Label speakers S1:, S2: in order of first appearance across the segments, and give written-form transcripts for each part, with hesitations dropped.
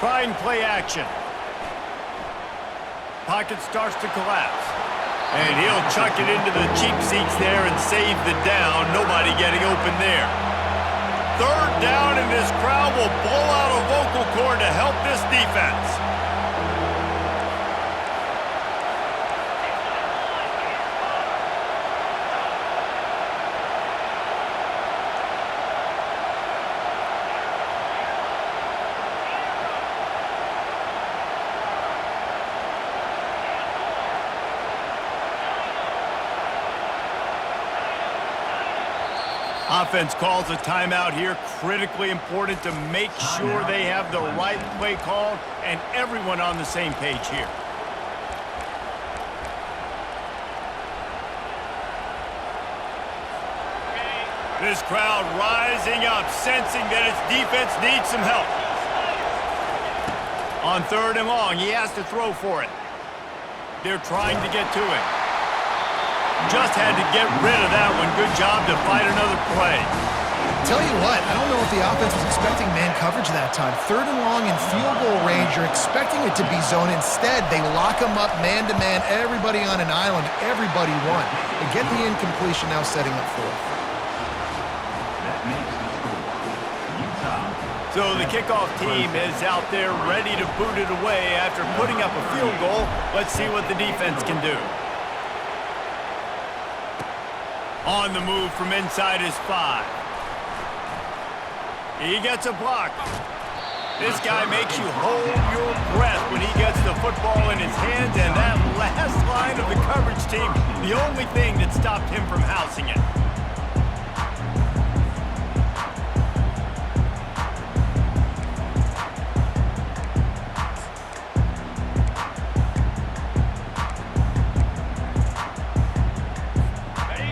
S1: trying play action. Pocket starts to collapse. And he'll chuck it into the cheap seats there and save the down. Nobody getting open there. Third down, and this crowd will blow out a vocal cord to help this defense. Offense calls a timeout here. Critically important to make sure they have the right play called and everyone on the same page here. This crowd rising up, sensing that its defense needs some help. On 3rd and long, he has to throw for it. They're trying to get to it. Just had to get rid of that one. Good job to fight another play.
S2: Tell you what, I don't know if the offense was expecting man coverage that time. 3rd and long in field goal range, you're expecting it to be zone. Instead, they lock them up man-to-man, everybody on an island, everybody won. They get the incompletion, now setting up 4th.
S1: So the kickoff team is out there ready to boot it away after putting up a field goal. Let's see what the defense can do. On the move from inside his 5. He gets a block. This guy makes you hold your breath when he gets the football in his hands, and that last line of the coverage team, the only thing that stopped him from housing it.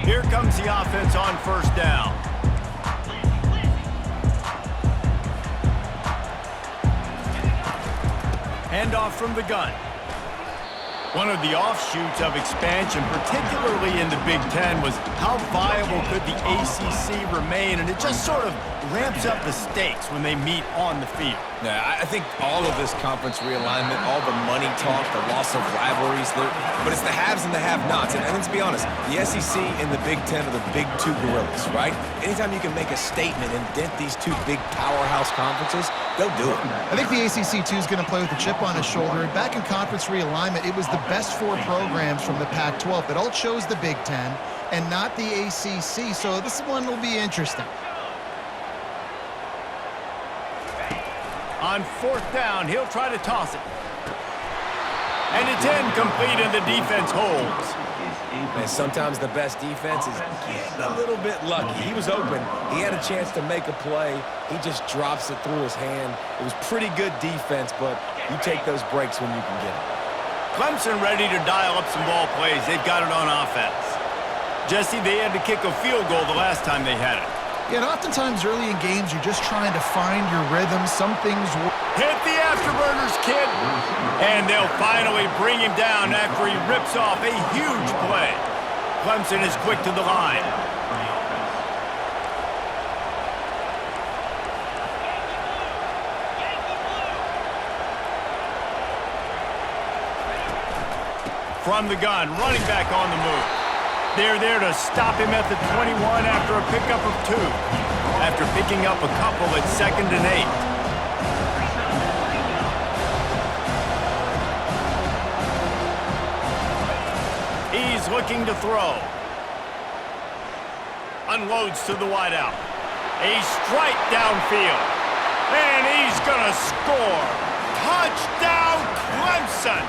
S1: Here comes the offense on 1st down. Handoff from the gun. One of the offshoots of expansion, particularly in the Big Ten, was how viable could the ACC remain, and it just sort of ramps up the stakes when they meet on the field.
S3: Yeah, I think all of this conference realignment, all the money talk, the loss of rivalries, but it's the haves and the have-nots. And let's be honest, the SEC and the Big Ten are the big two gorillas, right? Anytime you can make a statement and dent these two big powerhouse conferences, go do it.
S2: I think the ACC, too, is going to play with a chip on his shoulder. And back in conference realignment, it was the best 4 programs from the Pac-12 that all chose the Big Ten and not the ACC. So this one will be interesting.
S1: On 4th down, he'll try to toss it. And it's incomplete, and the defense holds.
S3: And sometimes the best defense is getting a little bit lucky. He was open. He had a chance to make a play. He just drops it through his hand. It was pretty good defense, but you take those breaks when you can get them.
S1: Clemson ready to dial up some ball plays. They've got it on offense. Jesse, they had to kick a field goal the last time they had it.
S2: Yeah, and oftentimes early in games, you're just trying to find your rhythm. Some things work.
S1: Hit the afterburners, kid. And they'll finally bring him down after he rips off a huge play. Clemson is quick to the line. From the gun, running back on the move. They're there to stop him at the 21 after a pickup of 2. After picking up a couple at 2nd and 8. He's looking to throw. Unloads to the wideout. A strike downfield. And he's gonna score. Touchdown, Clemson!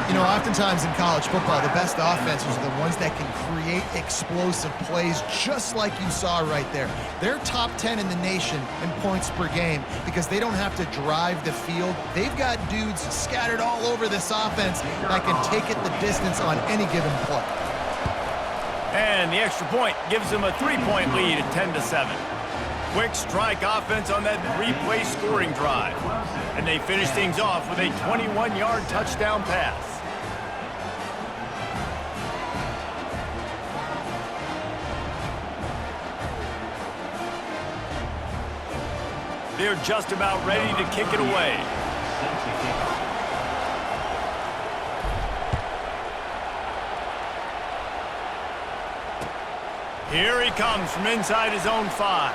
S2: You know, oftentimes in college football, the best offenses are the ones that can create explosive plays, just like you saw right there. They're top 10 in the nation in points per game because they don't have to drive the field. They've got dudes scattered all over this offense that can take it the distance on any given play.
S1: And the extra point gives them a 3-point lead at 10-7. Quick strike offense on that 3-play scoring drive. And they finish things off with a 21-yard touchdown pass. They're just about ready to kick it away. Here he comes from inside his own 5.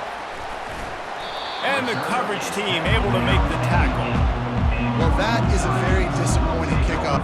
S1: And the coverage team able to make the tackle.
S2: Well, that is a very disappointing kickoff.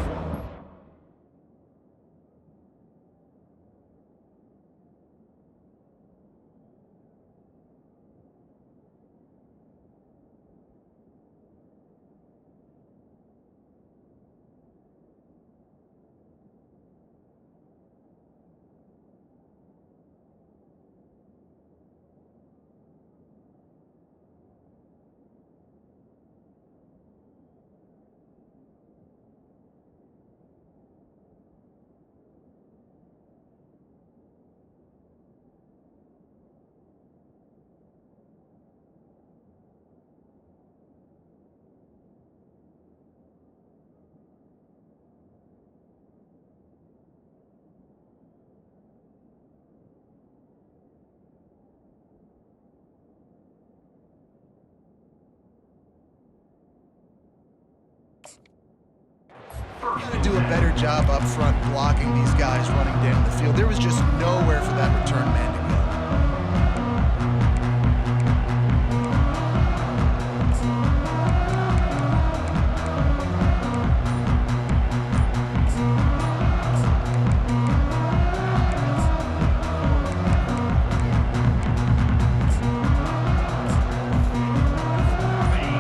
S2: Got to do a better job up front blocking these guys running down the field. There was just nowhere for that return man to go.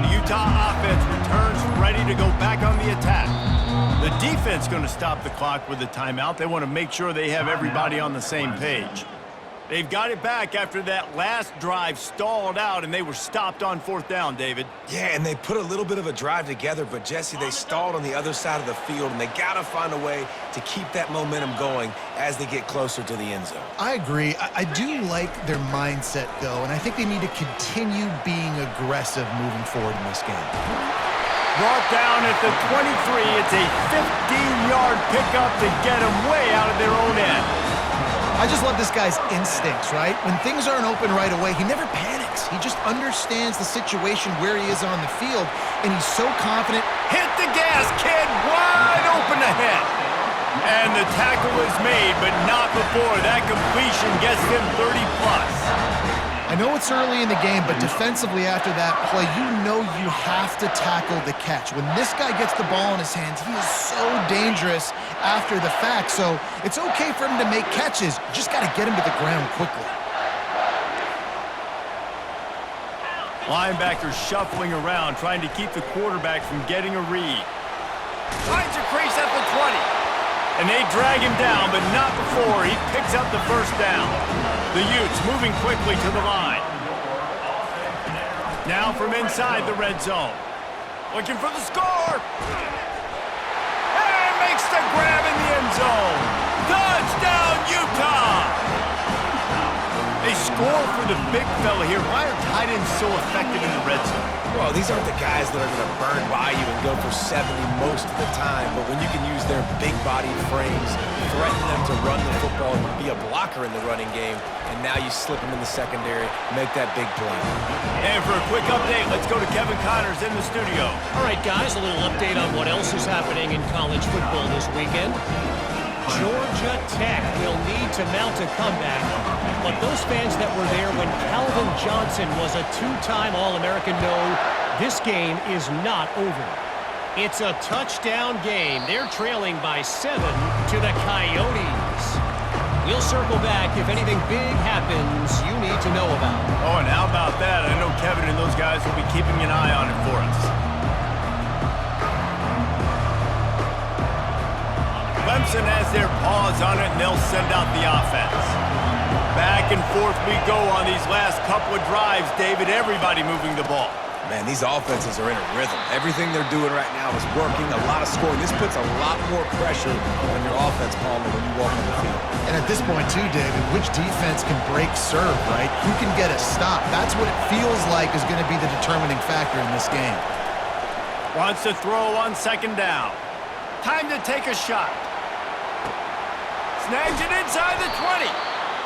S1: The Utah offense returns ready to go back on the attack. The defense going to stop the clock with a timeout. They want to make sure they have everybody on the same page. They've got it back after that last drive stalled out, and they were stopped on 4th down, David.
S3: Yeah, and they put a little bit of a drive together, but, Jesse, they stalled on the other side of the field, and they got to find a way to keep that momentum going as they get closer to the end zone.
S2: I agree. I do like their mindset, though, and I think they need to continue being aggressive moving forward in this game.
S1: Brought down at the 23. It's a 15-yard pickup to get them way out of their own end.
S2: I just love this guy's instincts, right? When things aren't open right away, he never panics. He just understands the situation where he is on the field, and he's so confident.
S1: Hit the gas, kid! Wide open ahead. And the tackle is made, but not before that completion gets them 30+.
S2: I know it's early in the game, but defensively after that play, you know you have to tackle the catch. When this guy gets the ball in his hands, he is so dangerous after the fact. So it's okay for him to make catches. You just got to get him to the ground quickly.
S1: Linebackers shuffling around, trying to keep the quarterback from getting a read. Finds a crease at the 20. And they drag him down, but not before he picks up the 1st down. The Utes moving quickly to the line. Now from inside the red zone. Looking for the score. And makes the grab in the end zone. Touchdown, Utah! They score for the big fella here. Why are tight ends so effective in the red zone?
S3: Well, these aren't the guys that are going to burn by you and go for 70 most of the time, but when you can use their big-bodied frames, threaten them to run the football and be a blocker in the running game, and now you slip them in the secondary, make that big play.
S1: And for a quick update, let's go to Kevin Connors in the studio.
S4: All right, guys, a little update on what else is happening in college football this weekend. Georgia Tech will need to mount a comeback, but those fans that were there when Calvin Johnson was a 2-time All-American know this game is not over. It's a touchdown game. They're trailing by 7 to the Coyotes. We'll circle back if anything big happens you need to know about.
S1: Oh, and how about that? I know Kevin and those guys will be keeping an eye on it for us. Clemson has their paws on it, and they'll send out the offense. Back and forth we go on these last couple of drives, David. Everybody moving the ball.
S3: Man, these offenses are in a rhythm. Everything they're doing right now is working, a lot of scoring. This puts a lot more pressure on your offense, Palmer, when you walk on the field.
S2: And at this point, too, David, which defense can break serve, right? Who can get a stop? That's what it feels like is going to be the determining factor in this game.
S1: Wants to throw on 2nd down. Time to take a shot. Snags it inside the 20.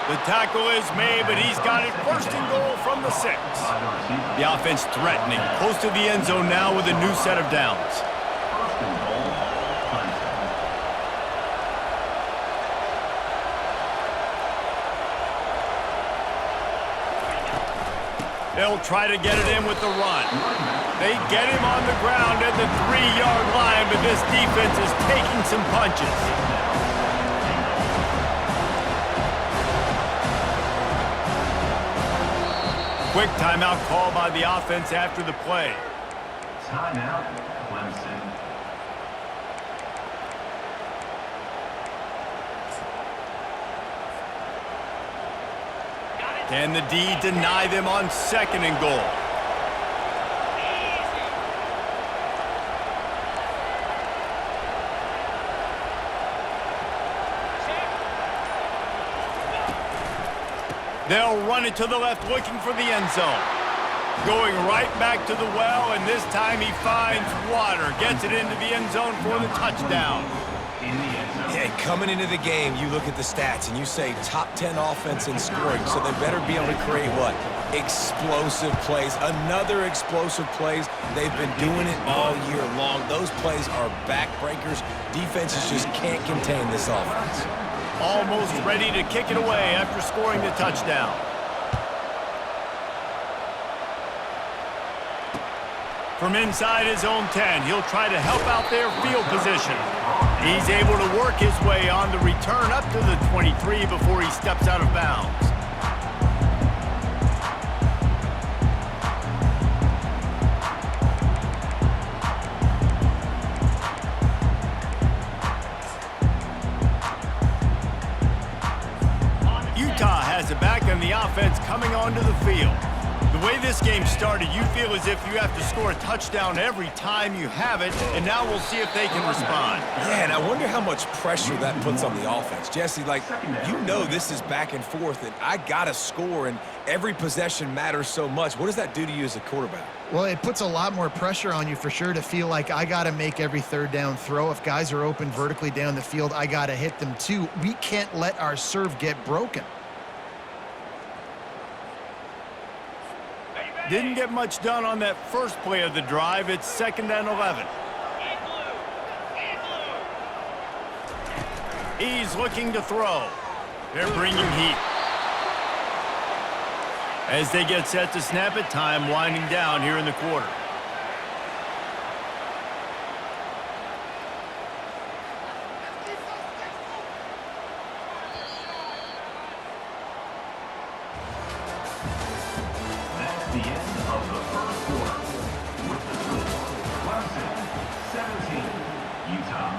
S1: The tackle is made, but he's got it first and goal from the 6. The offense threatening, close to the end zone now with a new set of downs. They'll try to get it in with the run. They get him on the ground at the 3-yard line, but this defense is taking some punches. Quick timeout call by the offense after the play.
S5: Timeout, Clemson.
S1: Can the D deny them on 2nd and goal? They'll run it to the left, looking for the end zone. Going right back to the well, and this time he finds water. Gets it into the end zone for the touchdown.
S3: Hey, coming into the game, you look at the stats and you say top 10 offense in scoring, so they better be able to create what? Explosive plays. Another explosive plays. They've been doing it all year long. Those plays are backbreakers. Defenses just can't contain this offense.
S1: Almost ready to kick it away after scoring the touchdown. From inside his own 10, he'll try to help out their field position. He's able to work his way on the return up to the 23 before he steps out of bounds. Utah has it back and the offense coming onto the field. The way this game started, you feel as if you have to score a touchdown every time you have it, and now we'll see if they can respond.
S3: Yeah, and I wonder how much pressure that puts on the offense. Jesse, like, you know this is back and forth, and I got to score, and every possession matters so much. What does that do to you as a quarterback?
S2: Well, it puts a lot more pressure on you for sure to feel like I got to make every 3rd down throw. If guys are open vertically down the field, I got to hit them too. We can't let our serve get broken.
S1: Didn't get much done on that first play of the drive. It's 2nd and 11. He's looking to throw. They're bringing heat. As they get set to snap it, time winding down here in the quarter.
S5: The end of the first quarter. With the score, Clemson 17, Utah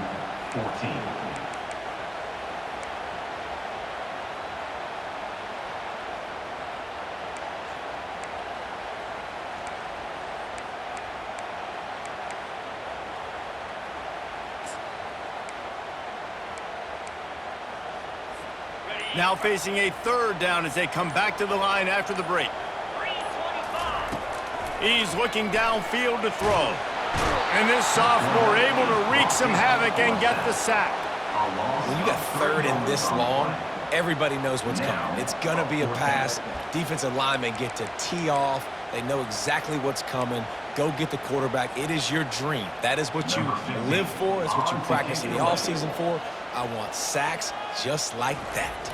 S5: 14.
S1: Now facing a 3rd down as they come back to the line after the break. He's looking downfield to throw. And this sophomore able to wreak some havoc and get the sack.
S3: When you got 3rd and this long, everybody knows what's coming. It's going to be a pass. Defensive linemen get to tee off. They know exactly what's coming. Go get the quarterback. It is your dream. That is what you live for. It's what you practice in the offseason for. I want sacks just like that.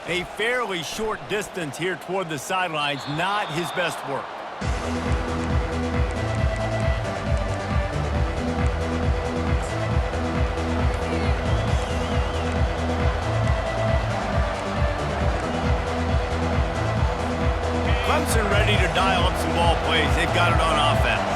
S1: A fairly short distance here toward the sidelines, not his best work. Clemson ready to dial up some ball plays. They've got it on offense.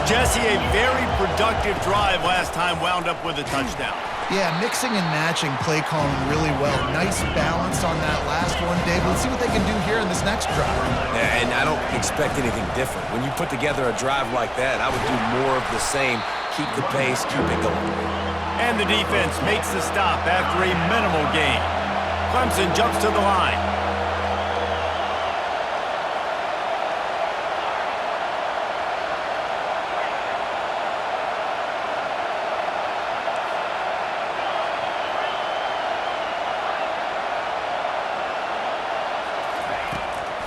S1: Jesse, a very productive drive last time wound up with a touchdown.
S2: Yeah, mixing and matching play calling really well. Nice balance on that last one, Dave. Let's see what they can do here in this next drive.
S3: Yeah, and I don't expect anything different. When you put together a drive like that, I would do more of the same. Keep the pace, keep it going.
S1: And the defense makes the stop after a minimal gain. Clemson jumps to the line.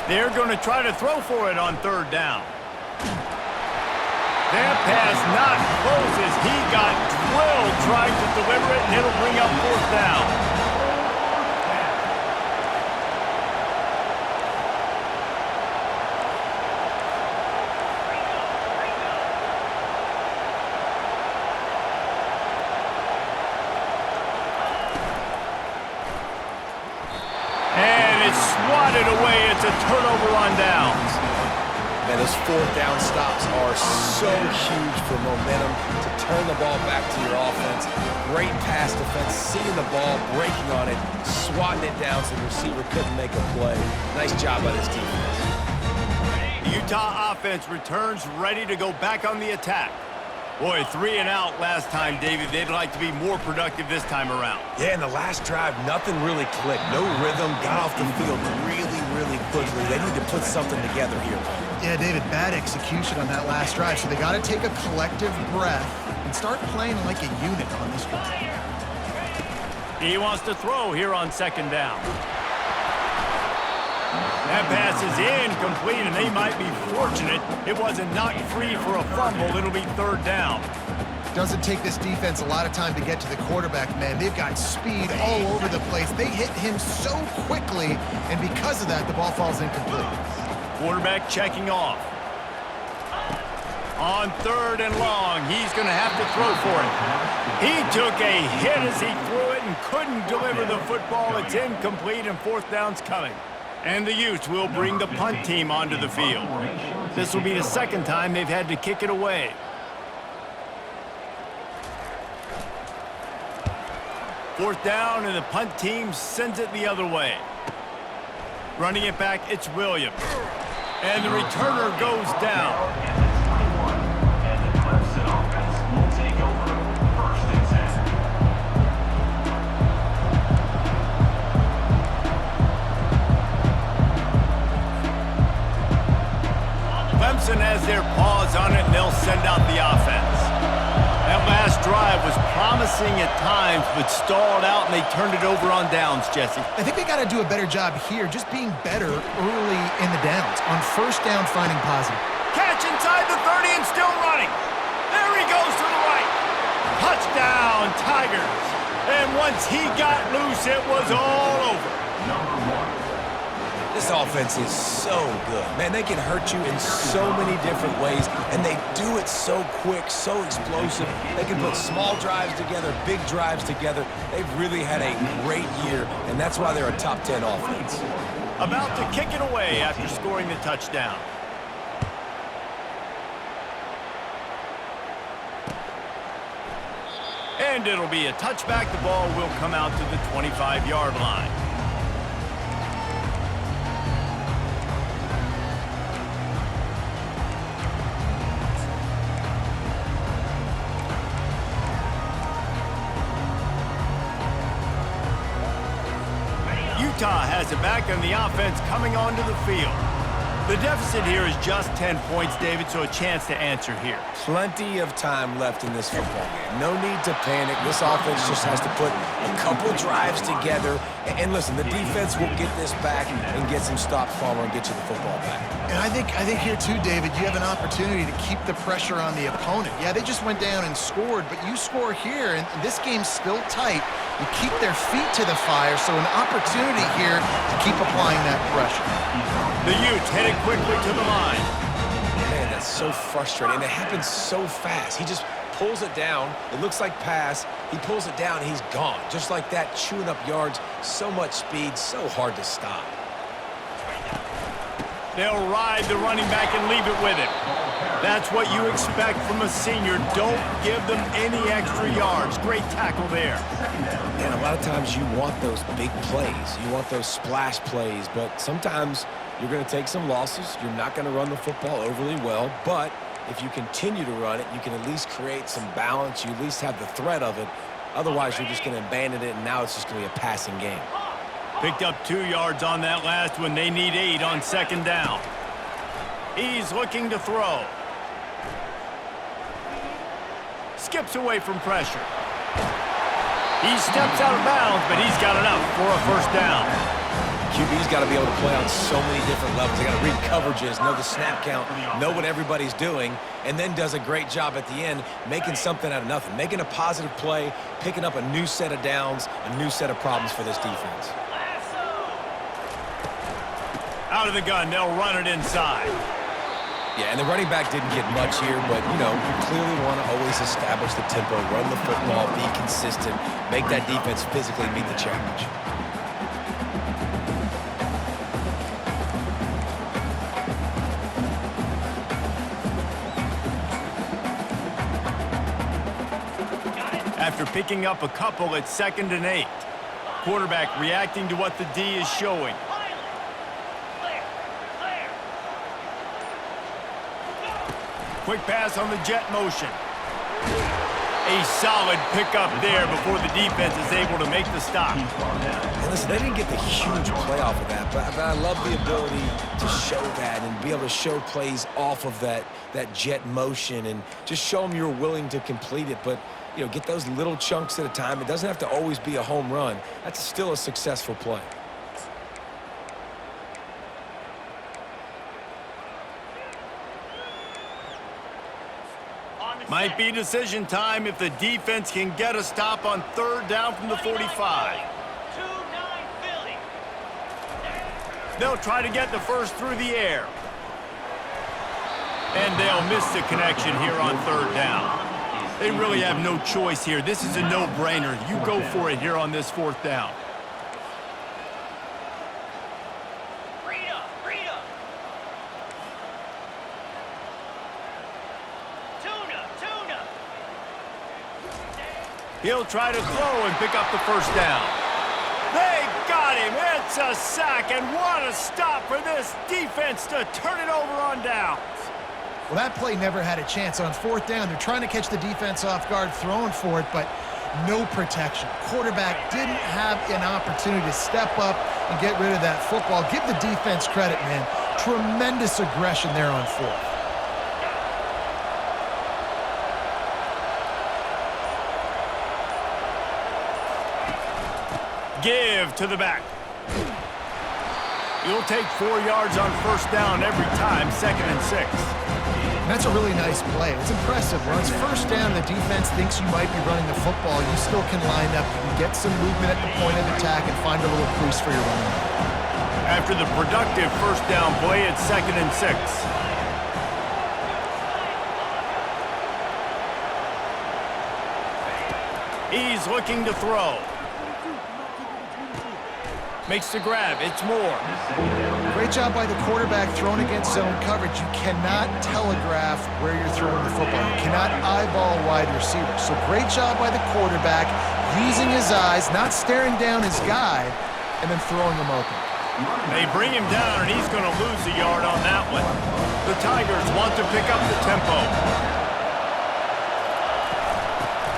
S1: They're going to try to throw for it on third down. That pass not close as he got drilled trying to deliver it, and it'll bring up fourth down. Swatted away. It's a turnover on downs.
S3: Man, those fourth down stops are so huge for momentum to turn the ball back to your offense. Great pass defense, seeing the ball, breaking on it, swatting it down so the receiver couldn't make a play. Nice job by this defense.
S1: The Utah offense returns ready to go back on the attack. Boy, 3 and out last time, David. They'd like to be more productive this time around.
S3: Yeah, in the last drive, nothing really clicked. No rhythm, got off the field really quickly. They need to put something together here.
S2: Yeah, David, bad execution on that last drive, so they got to take a collective breath and start playing like a unit on this drive.
S1: He wants to throw here on second down. That pass is incomplete, and they might be fortunate it wasn't knocked free for a fumble. It'll be third down.
S2: Doesn't take this defense a lot of time to get to the quarterback, man. They've got speed all over the place. They hit him so quickly, and because of that, the ball falls incomplete.
S1: Quarterback checking off. On third and long, he's going to have to throw for it. He took a hit as he threw it and couldn't deliver the football. It's incomplete, and fourth down's coming. And the Utes will bring the punt team onto the field. This will be the second time they've had to kick it away. Fourth down, and the punt team sends it the other way. Running it back, it's Williams. And the returner goes down.
S5: And the Clemson offense will take over first and 10.
S1: Clemson has their paws on it, and they'll send out the offense. That last drive was promising at times, but stalled out, and they turned it over on downs, Jesse.
S2: I think they got to do a better job here, just being better early in the downs. On first down, finding positive.
S1: Catch inside the 30 and still running. There he goes to the right. Touchdown, Tigers. And once he got loose, it was all over.
S5: Number 1.
S3: This offense is so good. Man, they can hurt you in so many different ways, and they do it so quick, so explosive. They can put small drives together, big drives together. They've really had a great year, and that's why they're a top 10 offense.
S1: About to kick it away after scoring the touchdown. And it'll be a touchback. The ball will come out to the 25-yard line. Utah has it back, and the offense coming onto the field. The deficit here is just 10 points, David, so a chance to answer here.
S3: Plenty of time left in this football game. No need to panic. This offense just has to put a couple drives together. And listen, the defense will get this back and get some stops from and get you the football back.
S2: And I think here too, David, you have an opportunity to keep the pressure on the opponent. Yeah, they just went down and scored, but you score here, and this game's still tight. You keep their feet to the fire, so an opportunity here to keep applying that pressure.
S1: The Utes headed quickly to the line.
S3: Man, that's so frustrating. And it happens so fast. He just pulls it down. It looks like pass. He pulls it down, and he's gone. Just like that, chewing up yards. So much speed, so hard to stop.
S1: They'll ride the running back and leave it with him. That's what you expect from a senior. Don't give them any extra yards. Great tackle there.
S3: And a lot of times you want those big plays. You want those splash plays, but sometimes you're going to take some losses. You're not going to run the football overly well, but if you continue to run it, you can at least create some balance. You at least have the threat of it. Otherwise, you're just going to abandon it, and now it's just going to be a passing game.
S1: Picked up 2 yards on that last one. They need 8 on second down. He's looking to throw. Skips away from pressure. He steps out of bounds, but he's got enough for a first down.
S3: QB's got to be able to play on so many different levels. They got to read coverages, know the snap count, know what everybody's doing, and then does a great job at the end making something out of nothing, making a positive play, picking up a new set of downs, a new set of problems for this defense.
S1: Out of the gun, they'll run it inside.
S3: Yeah, and the running back didn't get much here, but, you know, you clearly want to always establish the tempo, run the football, be consistent, make that defense physically meet the challenge.
S1: After picking up a couple at 2nd and 8. Quarterback reacting to what the D is showing. Quick pass on the jet motion. A solid pickup there before the defense is able to make the stop.
S3: And listen, they didn't get the huge play off of that, but I love the ability to show that and be able to show plays off of that jet motion and just show them you're willing to complete it. But, you know, get those little chunks at a time. It doesn't have to always be a home run. That's still a successful play.
S1: Might be decision time if the defense can get a stop on 3rd down from the 45. They'll try to get the first through the air. And they'll miss the connection here on 3rd down. They really have no choice here. This is a no-brainer. You go for it here on this 4th down. He'll try to throw and pick up the first down. They got him. It's a sack, and what a stop for this defense to turn it over on downs.
S2: Well, that play never had a chance. On 4th down, they're trying to catch the defense off guard, throwing for it, but no protection. Quarterback didn't have an opportunity to step up and get rid of that football. Give the defense credit, man. Tremendous aggression there on 4th.
S1: Give to the back. You'll take 4 yards on 1st down every time, 2nd and 6.
S2: That's a really nice play. It's impressive. Once 1st down, the defense thinks you might be running the football. You still can line up. You can get some movement at the point of attack and find a little crease for your running back.
S1: After the productive 1st down play, it's 2nd and 6. He's looking to throw. Makes the grab. It's Moore.
S2: Great job by the quarterback throwing against zone coverage. You cannot telegraph where you're throwing the football. You cannot eyeball wide receivers. So great job by the quarterback using his eyes, not staring down his guy, and then throwing him open.
S1: They bring him down, and he's going to lose a yard on that one. The Tigers want to pick up the tempo.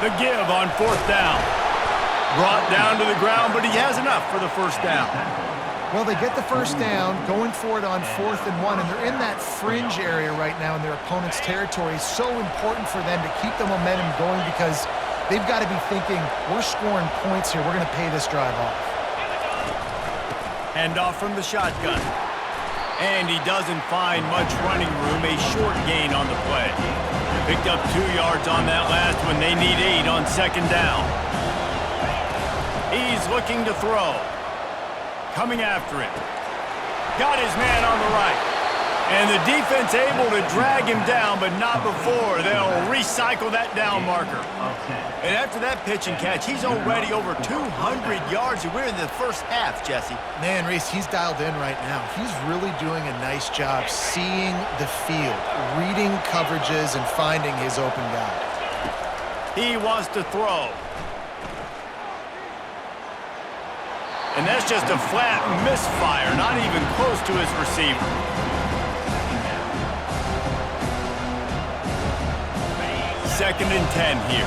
S1: The give on 4th down. Brought down to the ground, but he has enough for the 1st down.
S2: Well, they get the 1st down, going for it on 4th and 1, and they're in that fringe area right now in their opponent's territory. It's so important for them to keep the momentum going because they've got to be thinking, we're scoring points here. We're going to pay this drive off.
S1: Handoff from the shotgun. And he doesn't find much running room, a short gain on the play. Picked up 2 yards on that last one. They need 8 on 2nd down. He's looking to throw. Coming after him. Got his man on the right. And the defense able to drag him down, but not before. They'll recycle that down marker. And after that pitch and catch, he's already over 200 yards. And we're in the 1st half, Jesse.
S2: Man, Reese, he's dialed in right now. He's really doing a nice job seeing the field, reading coverages, and finding his open guy.
S1: He wants to throw. And that's just a flat misfire, not even close to his receiver. Second and 10 here.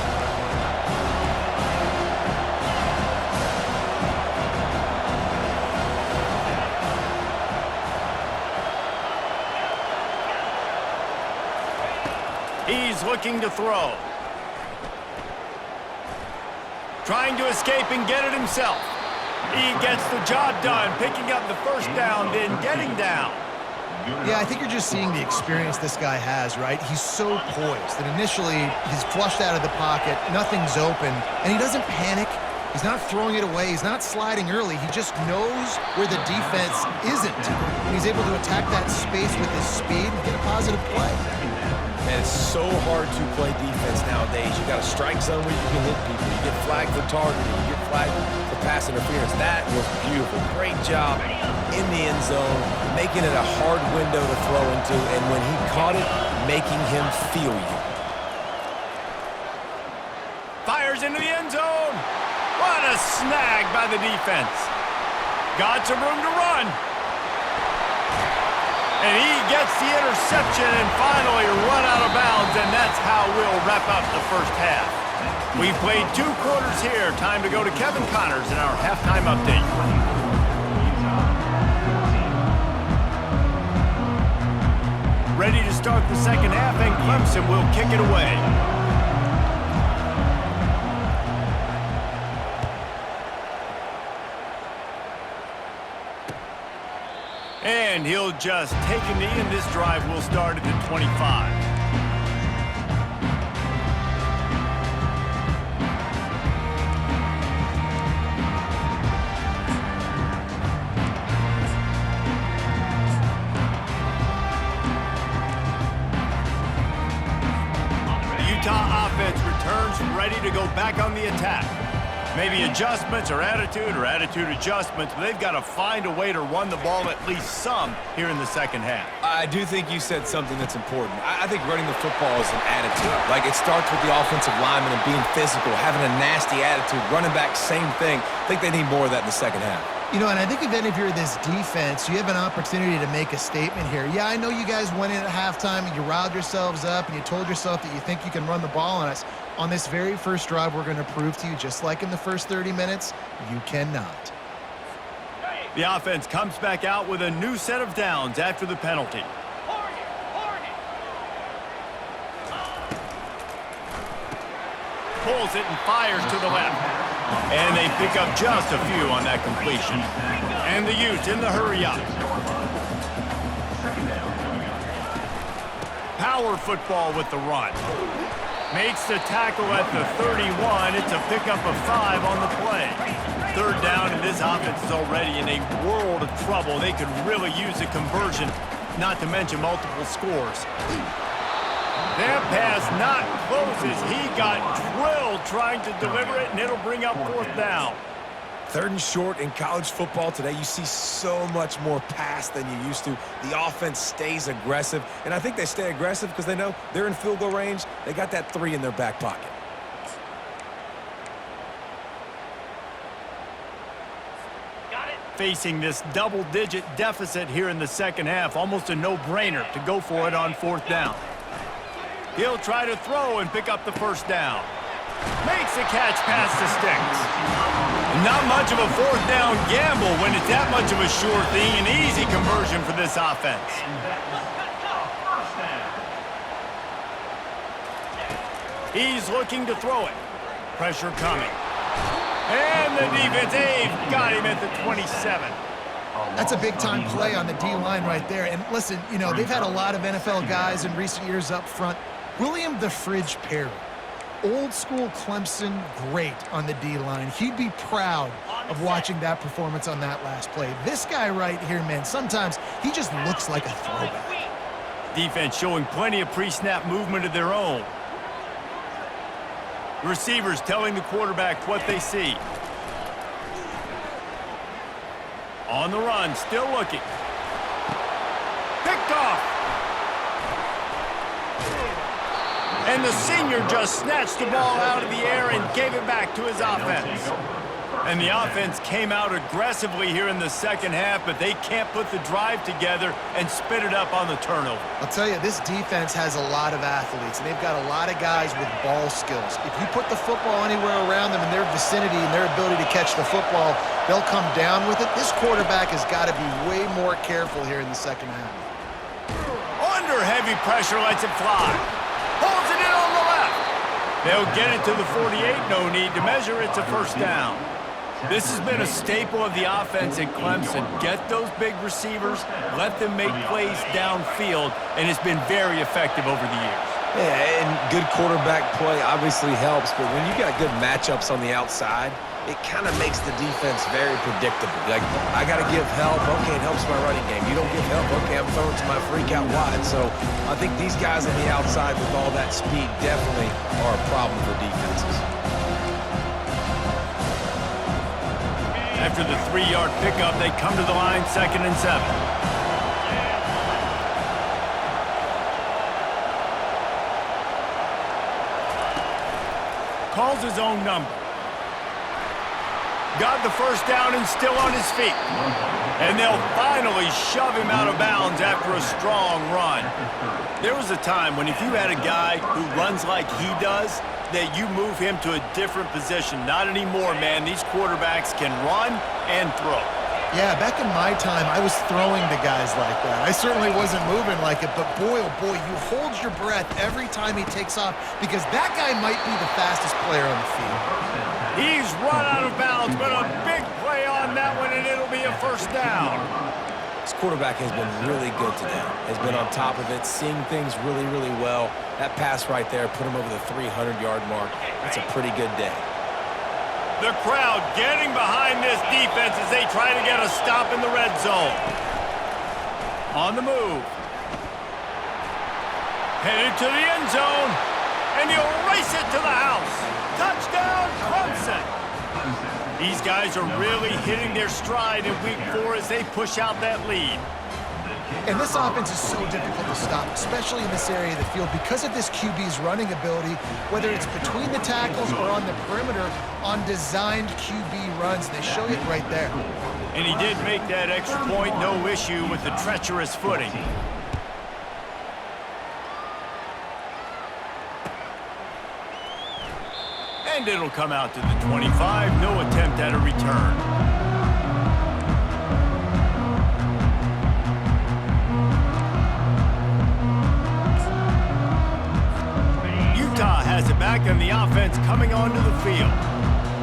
S1: He's looking to throw. Trying to escape and get it himself. He gets the job done, picking up the first down, then getting down.
S2: Yeah, I think you're just seeing the experience this guy has, right? He's so poised that initially he's flushed out of the pocket, nothing's open, and he doesn't panic. He's not throwing it away. He's not sliding early. He just knows where the defense isn't. And he's able to attack that space with his speed and get a positive play.
S3: Man, it's so hard to play defense nowadays. You got a strike zone where you can hit people. You get flagged for targeting. You get flagged for pass interference. That was beautiful. Great job in the end zone, making it a hard window to throw into, and when he caught it, making him feel you.
S1: Fires into the end zone. What a snag by the defense. Got some room to run. And he gets the interception and finally run out of bounds, and that's how we'll wrap up the first half. We've played 2 quarters here. Time to go to Kevin Connors in our halftime update. Ready to start the second half, and Clemson will kick it away. And he'll just take a knee, and this drive will start at the 25. The Utah offense returns ready to go back on the attack. Maybe adjustments or attitude adjustments, but they've got to find a way to run the ball at least some here in the second half.
S3: I do think you said something that's important. I think running the football is an attitude. Like, it starts with the offensive lineman and being physical, having a nasty attitude. Running back, same thing. I think they need more of that in the second half.
S2: You know, and I think even if you're this defense, you have an opportunity to make a statement here. Yeah, I know you guys went in at halftime and you riled yourselves up and you told yourself that you think you can run the ball on us. On this very first drive, we're going to prove to you, just like in the first 30 minutes, you cannot.
S1: The offense comes back out with a new set of downs after the penalty. Pulls it and fires to the left. And they pick up just a few on that completion. And the Utes in the hurry-up. Power football with the run. Makes the tackle at the 31. It's a pickup of 5 on the play. Third down, and this offense is already in a world of trouble. They could really use a conversion, not to mention multiple scores. That pass not closes. He got drilled trying to deliver it, and it'll bring up 4th down.
S3: 3rd and short in college football today. You see so much more pass than you used to. The offense stays aggressive, and I think they stay aggressive because they know they're in field goal range. They got that 3 in their back pocket.
S1: Facing this double-digit deficit here in the second half, almost a no-brainer to go for it on 4th down. He'll try to throw and pick up the first down. Makes the catch past the sticks. Not much of a 4th down gamble when it's that much of a sure thing. An easy conversion for this offense. He's looking to throw it. Pressure coming. And the defense, got him at the 27.
S2: That's a big-time play on the D-line right there. And listen, you know, they've had a lot of NFL guys in recent years up front. William the Fridge Perry, old-school Clemson great on the D-line. He'd be proud of watching that performance on that last play. This guy right here, man, sometimes he just looks like a throwback.
S1: Defense showing plenty of pre-snap movement of their own. Receivers telling the quarterback what they see. On the run, still looking. Picked off. And the senior just snatched the ball out of the air and gave it back to his offense. And the offense came out aggressively here in the second half, but they can't put the drive together and spit it up on the turnover.
S2: I'll tell you, this defense has a lot of athletes, and they've got a lot of guys with ball skills. If you put the football anywhere around them in their vicinity and their ability to catch the football, they'll come down with it. This quarterback has got to be way more careful here in the second half.
S1: Under heavy pressure, lets it fly. Holds it in on the left. They'll get it to the 48. No need to measure. It's a first down. This has been a staple of the offense at Clemson. Get those big receivers, let them make plays downfield, and it's been very effective over the years.
S3: Yeah, and good quarterback play obviously helps, but when you got good matchups on the outside, it kind of makes the defense very predictable. Like, I got to give help. Okay, it helps my running game. You don't give help. Okay, I'm throwing to my freak out wide. So I think these guys on the outside with all that speed definitely are a problem for defenses.
S1: After the 3-yard pickup, they come to the line, 2nd and 7. Calls his own number. Got the first down and still on his feet. And they'll finally shove him out of bounds after a strong run. There was a time when if you had a guy who runs like he does, that you move him to a different position. Not anymore, man. These quarterbacks can run and throw.
S2: Yeah, back in my time, I was throwing to guys like that. I certainly wasn't moving like it, but boy, oh boy, you hold your breath every time he takes off because that guy might be the fastest player on the field.
S1: He's run out of bounds, but a big play on that one, and it'll be a first down.
S3: This quarterback has been really good today. Has been on top of it, seeing things really, really well. That pass right there put him over the 300-yard mark. That's a pretty good day.
S1: The crowd getting behind this defense as they try to get a stop in the red zone. On the move. Headed to the end zone. And he'll race it to the house. Touchdown, Clemson. These guys are really hitting their stride in week 4 as they push out that lead.
S2: And this offense is so difficult to stop, especially in this area of the field, because of this QB's running ability, whether it's between the tackles or on the perimeter on designed QB runs. They show it right there.
S1: And he did make that extra point, no issue with the treacherous footing. And it'll come out to the 25, no attempt at a return. Has it back, and the offense coming onto the field.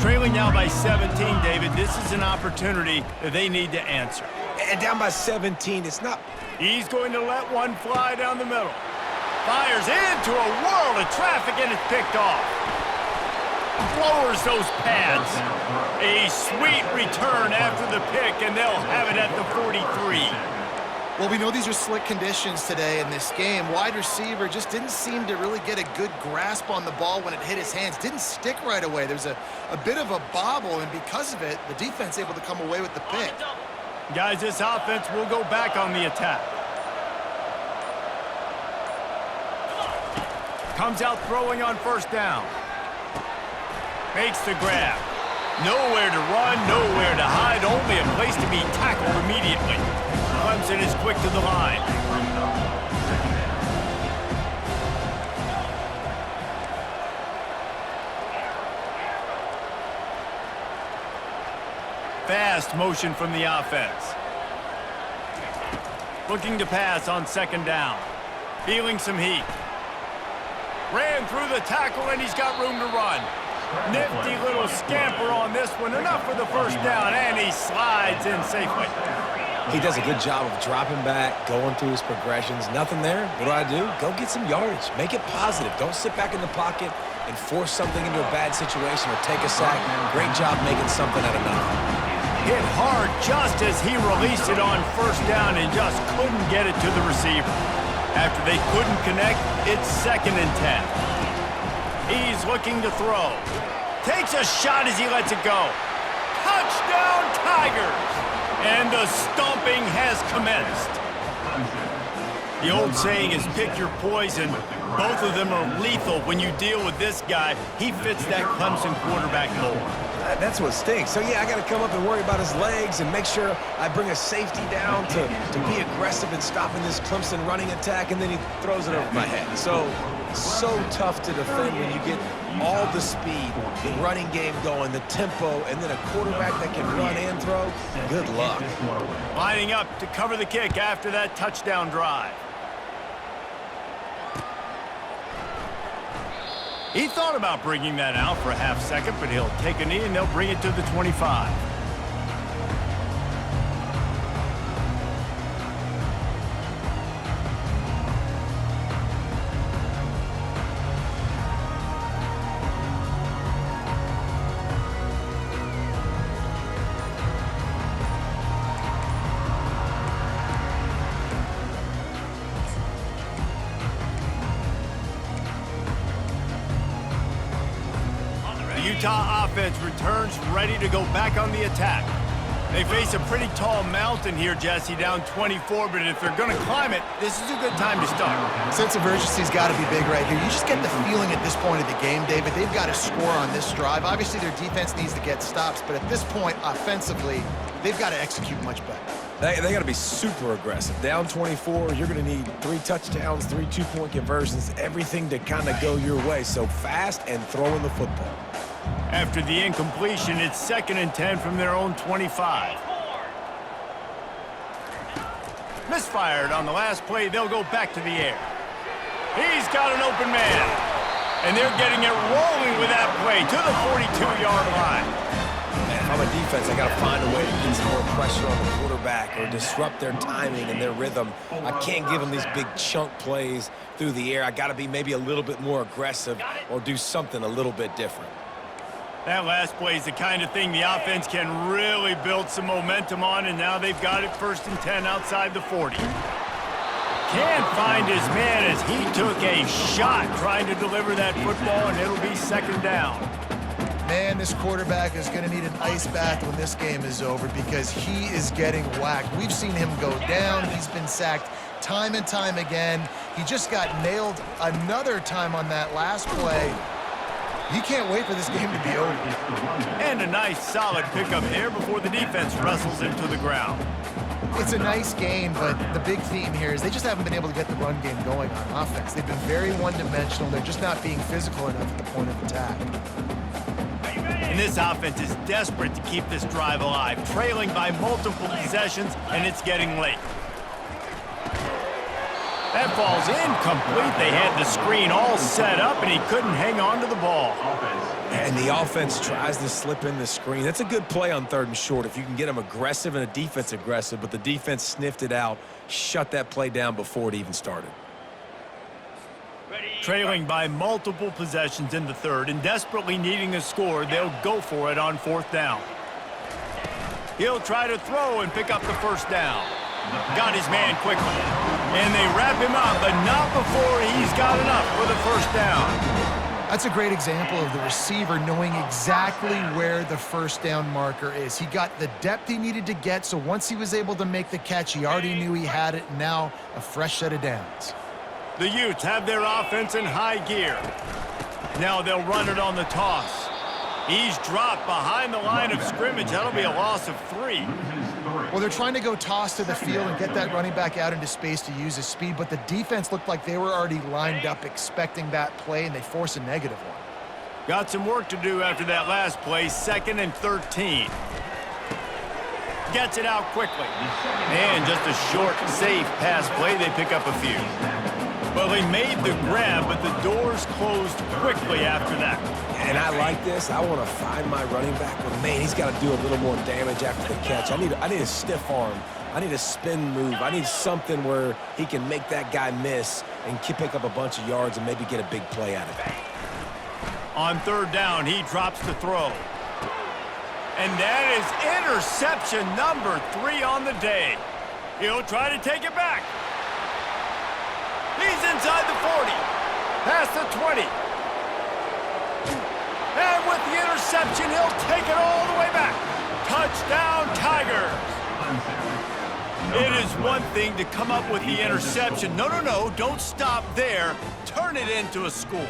S1: Trailing now by 17, David. This is an opportunity that they need to answer.
S3: And down by 17, it's not...
S1: He's going to let one fly down the middle. Fires into a world of traffic, and it's picked off. Lowers those pads. A sweet return after the pick, and they'll have it at the 43.
S2: Well, we know these are slick conditions today in this game. Wide receiver just didn't seem to really get a good grasp on the ball when it hit his hands. Didn't stick right away. There's a bit of a bobble, and because of it, the defense able to come away with the pick.
S1: Guys, this offense will go back on the attack. Comes out throwing on first down. Makes the grab. Nowhere to run, nowhere to hide, only a place to be tackled immediately. Clemson is quick to the line. Fast motion from the offense. Looking to pass on 2nd down. Feeling some heat. Ran through the tackle, and he's got room to run. Nifty little scamper on this one. Enough for the first down, and he slides in safely.
S3: He does a good job of dropping back, going through his progressions. Nothing there. What do? Go get some yardage. Make it positive. Don't sit back in the pocket and force something into a bad situation or take a sack. Great job making something out of nothing.
S1: Hit hard just as he released it on first down and just couldn't get it to the receiver. After they couldn't connect, it's 2nd and 10. He's looking to throw. Takes a shot as he lets it go. Touchdown, Tigers! And the stomping has commenced. The old saying is pick your poison. Both of them are lethal when you deal with this guy. He fits that Clemson quarterback mold.
S3: That's what stinks. So, yeah, I got to come up and worry about his legs and make sure I bring a safety down to be aggressive in stopping this Clemson running attack, and then he throws it over my head. So tough to defend when you get all the speed, the running game going, the tempo, and then a quarterback that can run and throw. Good luck.
S1: Lining up to cover the kick after that touchdown drive. He thought about bringing that out for a half second, but he'll take a knee and they'll bring it to the 25. The Utah offense returns ready to go back on the attack. They face a pretty tall mountain here, Jesse, down 24, but if they're going to climb it, this is a good time to start.
S2: Sense of urgency's got to be big right here. You just get the feeling at this point of the game, David, they've got to score on this drive. Obviously, their defense needs to get stops, but at this point, offensively, they've got to execute much better.
S3: They got to be super aggressive. Down 24, you're going to need 3 touchdowns, 3 two-point conversions, everything to kind of go your way. So fast and throwing the football.
S1: After the incompletion, it's 2nd and 10 from their own 25. Misfired on the last play. They'll go back to the air. He's got an open man. And they're getting it rolling with that play to the 42-yard line.
S3: Man, if I'm a defense, I got to find a way to get some more pressure on the quarterback or disrupt their timing and their rhythm. I can't give them these big chunk plays through the air. I got to be maybe a little bit more aggressive or do something a little bit different.
S1: That last play is the kind of thing the offense can really build some momentum on, and now they've got it 1st and 10 outside the 40. Can't find his man as he took a shot trying to deliver that football, and it'll be 2nd down.
S2: Man, this quarterback is going to need an ice bath when this game is over because he is getting whacked. We've seen him go down. He's been sacked time and time again. He just got nailed another time on that last play. You can't wait for this game to be over.
S1: And a nice, solid pickup there before the defense wrestles him to the ground.
S2: It's a nice game, but the big theme here is they just haven't been able to get the run game going on offense. They've been very one-dimensional. They're just not being physical enough at the point of attack.
S1: And this offense is desperate to keep this drive alive, trailing by multiple possessions, and it's getting late. That ball's incomplete. They had the screen all set up, and he couldn't hang on to the ball.
S3: And the offense tries to slip in the screen. That's a good play on 3rd and short if you can get them aggressive and a defense aggressive, but the defense sniffed it out, shut that play down before it even started.
S1: Trailing by multiple possessions in the 3rd and desperately needing a score, they'll go for it on 4th down. He'll try to throw and pick up the 1st down. Got his man quickly. And they wrap him up, but not before he's got enough for the 1st down.
S2: That's a great example of the receiver knowing exactly where the 1st down marker is. He got the depth he needed to get, so once he was able to make the catch, he already knew he had it, and now a fresh set of downs.
S1: The Utes have their offense in high gear. Now they'll run it on the toss. He's dropped behind the line of scrimmage. That'll be a loss of 3.
S2: Well, they're trying to go toss to the field and get that running back out into space to use his speed, but the defense looked like they were already lined up expecting that play, and they force a negative one.
S1: Got some work to do after that last play, 2nd and 13. Gets it out quickly. And just a short, safe pass play. They pick up a few. Well, they made the grab, but the doors closed quickly after that.
S3: And I like this. I want to find my running back, but man, he's got to do a little more damage after the catch. I need a stiff arm. I need a spin move. I need something where he can make that guy miss and pick up a bunch of yards and maybe get a big play out of it.
S1: On 3rd down, he drops to throw. And that is interception number 3 on the day. He'll try to take it back. He's inside the 40, past the 20. And with the interception, he'll take it all the way back. Touchdown, Tigers. It is one thing to come up with the interception. No, don't stop there. Turn it into a score.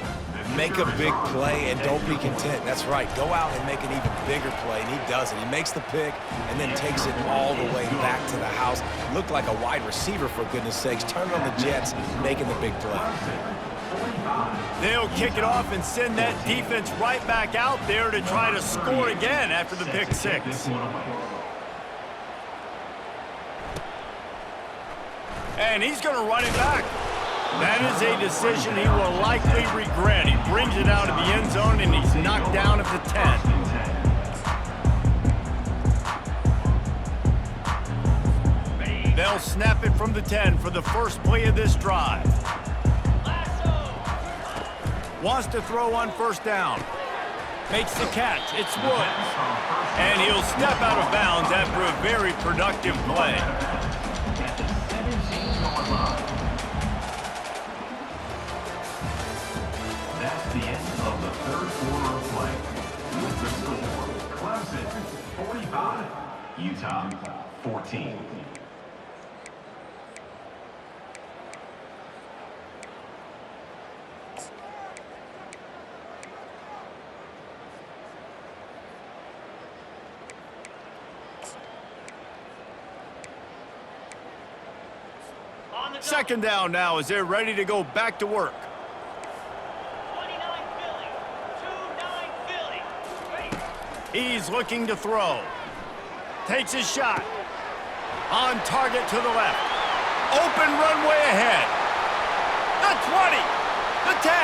S3: Make a big play and don't be content. That's right. Go out and make an even bigger play, and he does it. He makes the pick and then takes it all the way back to the house. Looked like a wide receiver, for goodness sakes. Turn on the Jets, making the big play.
S1: They'll kick it off and send that defense right back out there to try to score again after the pick 6. And he's going to run it back. That is a decision he will likely regret. He brings it out of the end zone, and he's knocked down at the 10. They'll snap it from the 10 for the first play of this drive. Wants to throw on first down. Makes the catch. It's Woods. And he'll step out of bounds after a very productive play.
S5: That's the end of the third quarter of play. With the score, Clemson 45, Utah 14.
S1: Second down now as they're ready to go back to work.
S6: 29 Philly. 2-9 Philly.
S1: He's looking to throw. Takes his shot. On target to the left. Open runway ahead. The 20. The 10.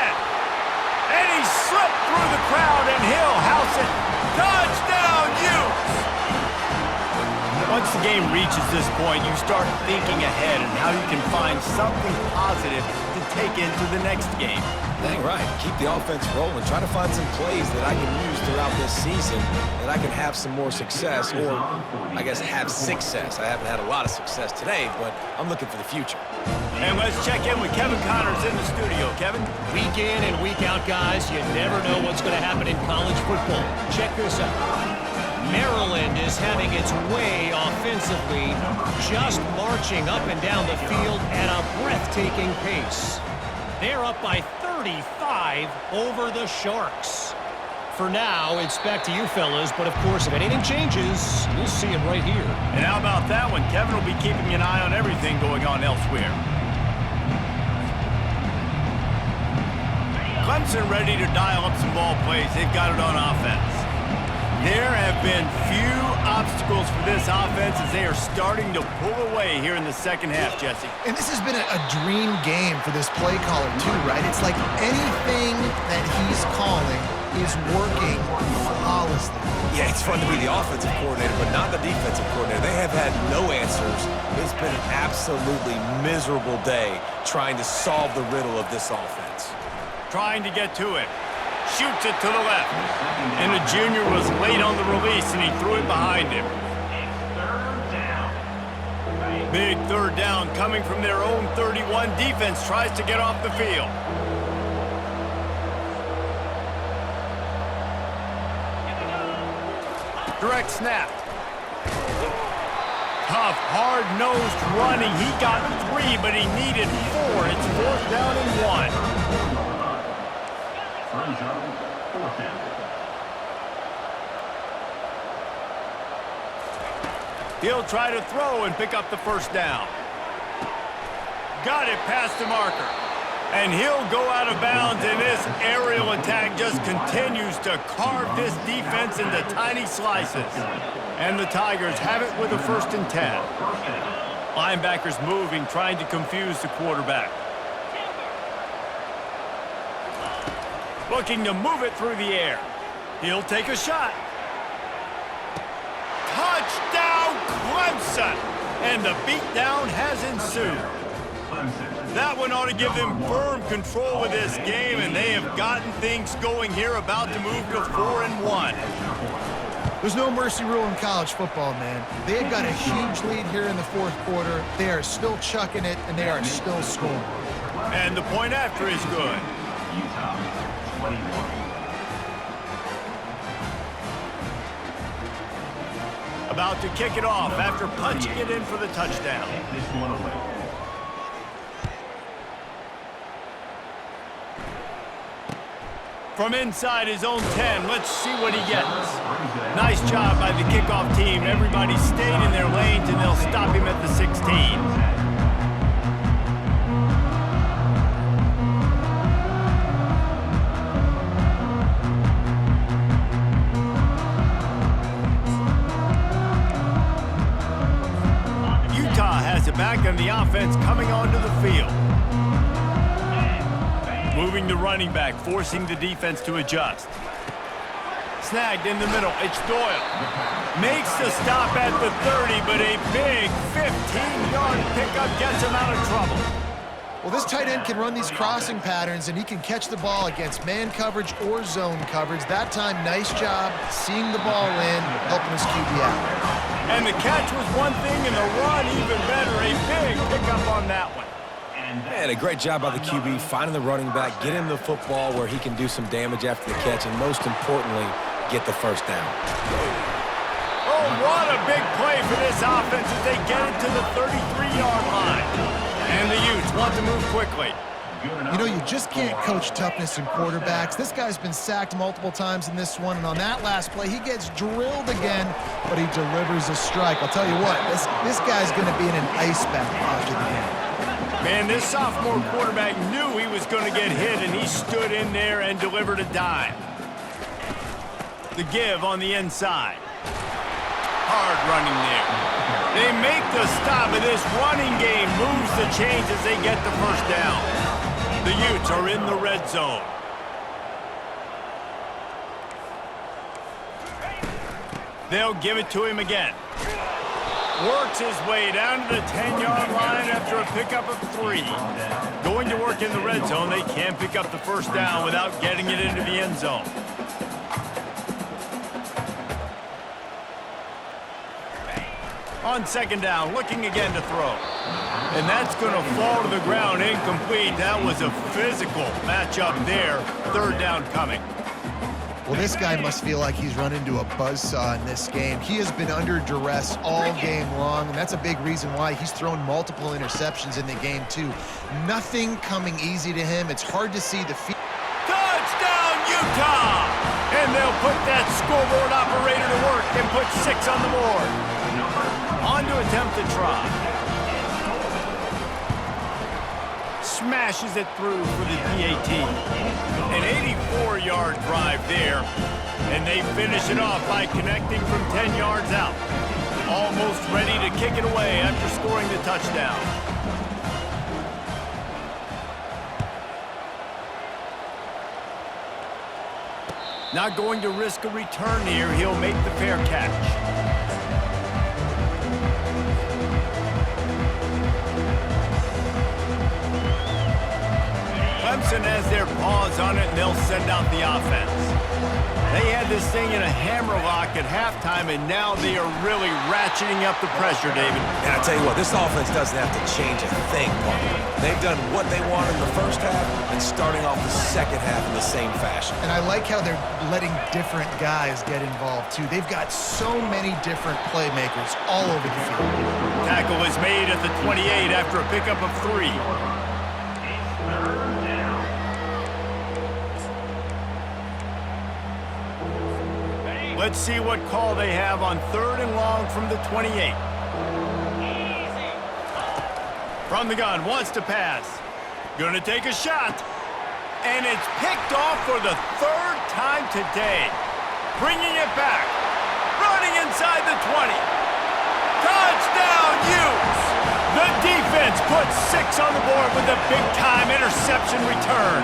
S1: And he slipped through the crowd and he'll house it. Touchdown, Utes! Once the game reaches this point, you start thinking ahead and how you can find something positive to take into the next game.
S3: Dang right. Keep the offense rolling. Try to find some plays that I can use throughout this season that I can have some more success, or I guess have success. I haven't had a lot of success today, but I'm looking for the future.
S1: And let's check in with Kevin Connors in the studio. Kevin?
S4: Week in and week out, guys, you never know what's going to happen in college football. Check this out. Maryland is having its way offensively, just marching up and down the field at a breathtaking pace. They're up by 35 over the Sharks. For now, it's back to you fellas, but of course, if anything changes, you'll see it right here.
S1: And how about that one? Kevin will be keeping an eye on everything going on elsewhere. Clemson ready to dial up some ball plays. They've got it on offense. There have been few obstacles for this offense as they are starting to pull away here in the second half, Jesse.
S2: And this has been a dream game for this play caller too, right? It's like anything that he's calling is working flawlessly.
S3: Yeah, it's fun to be the offensive coordinator, but not the defensive coordinator. They have had no answers. It's been an absolutely miserable day trying to solve the riddle of this offense.
S1: Trying to get to it. Shoots it to the left. And the junior was late on the release, and he threw it behind him.
S5: Third down.
S1: Big third down coming from their own 31. Defense tries to get off the field. Direct snap. Tough, hard-nosed running. He got 3, but he needed 4. It's fourth down and 1.
S5: Friends up, fourth down.
S1: He'll try to throw and pick up the first down. Got it past the marker. And he'll go out of bounds, and this aerial attack just continues to carve this defense into tiny slices. And the Tigers have it with a 1st and 10. Linebackers moving, trying to confuse the quarterback. Looking to move it through the air. He'll take a shot. Touchdown, Clemson! And the beatdown has ensued. That one ought to give them firm control of this game, and they have gotten things going here, about to move to 4-1.
S2: There's no mercy rule in college football, man. They've got a huge lead here in the fourth quarter. They are still chucking it, and they are still scoring.
S1: And the point after is good.
S5: Utah 21.
S1: About to kick it off after punching it in for the touchdown.
S5: Take this one away.
S1: From inside his own 10, let's see what he gets. Nice job by the kickoff team. Everybody stayed in their lanes, and they'll stop him at the 16. Utah has it back, and the offense coming onto the field. moving the running back, forcing the defense to adjust. Snagged in the middle. It's Doyle. Makes the stop at the 30, but a big 15-yard pickup gets him out of trouble.
S2: Well, this tight end can run these crossing patterns, and he can catch the ball against man coverage or zone coverage. That time, nice job seeing the ball in, helping his QB out.
S1: And the catch was one thing, and the run even better. A big pickup on that one.
S3: Man, a great job by the QB, finding the running back, get him the football where he can do some damage after the catch, and most importantly, get the first down.
S1: Oh, what a big play for this offense as they get it to the 33-yard line. And the Utes want to move quickly.
S2: You know, you just can't coach toughness in quarterbacks. This guy's been sacked multiple times in this one, and on that last play, he gets drilled again, but he delivers a strike. I'll tell you what, this guy's going to be in an ice bath after the game.
S1: Man, this sophomore quarterback knew he was going to get hit, and he stood in there and delivered a dime. The give on the inside. Hard running there. They make the stop, and this running game moves the chains as they get the first down. The Utes are in the red zone. They'll give it to him again. Works his way down to the 10-yard line after a pickup of 3. Going to work in the red zone, they can't pick up the first down without getting it into the end zone. On second down, looking again to throw. And that's going to fall to the ground, incomplete. That was a physical matchup there. Third down coming.
S2: Well, this guy must feel like he's run into a buzzsaw in this game. He has been under duress all game long, and that's a big reason why he's thrown multiple interceptions in the game, too. Nothing coming easy to him. It's hard to see the field.
S1: Touchdown, Utah! And they'll put that scoreboard operator to work and put 6 on the board. On to attempt the try. Smashes it through for the PAT. An 84-yard drive there. And they finish it off by connecting from 10 yards out. Almost ready to kick it away after scoring the touchdown. Not going to risk a return here. He'll make the fair catch. Clemson has their paws on it, and they'll send out the offense. They had this thing in a hammerlock at halftime, and now they are really ratcheting up the pressure, David.
S3: And I tell you what, this offense doesn't have to change a thing, partner. They've done what they want in the first half and starting off the second half in the same fashion.
S2: And I like how they're letting different guys get involved, too. They've got so many different playmakers all over the field.
S1: Tackle is made at the 28 after a pickup of 3. Let's see what call they have on 3rd and long from the 28. From the gun, wants to pass. Gonna take a shot. And it's picked off for the 3rd time today. Bringing it back. Running inside the 20. Touchdown, Utes! The defense puts 6 on the board with a big-time interception return.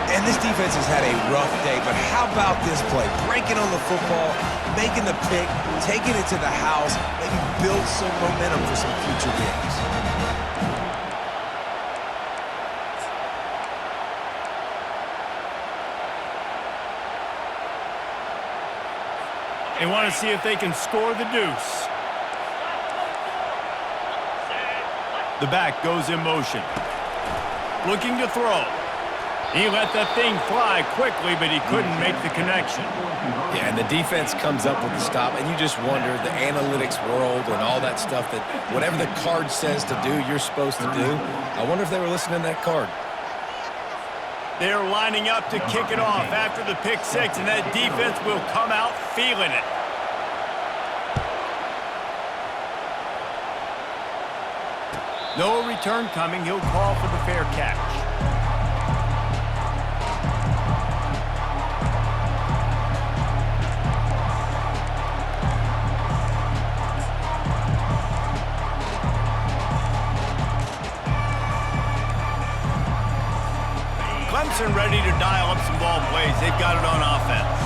S3: And this defense has had a rough day, but how about this play? Breaking on the football, making the pick, taking it to the house, maybe build some momentum for some future games.
S1: They want to see if they can score the deuce. The back goes in motion. Looking to throw. He let that thing fly quickly, but he couldn't make the connection.
S3: Yeah, and the defense comes up with the stop, and you just wonder, the analytics world and all that stuff, that whatever the card says to do, you're supposed to do. I wonder if they were listening to that card.
S1: They're lining up to kick it off after the pick 6, and that defense will come out feeling it. No return coming. He'll call for the fair catch. Clemson ready to dial up some ball plays. They've got it on offense.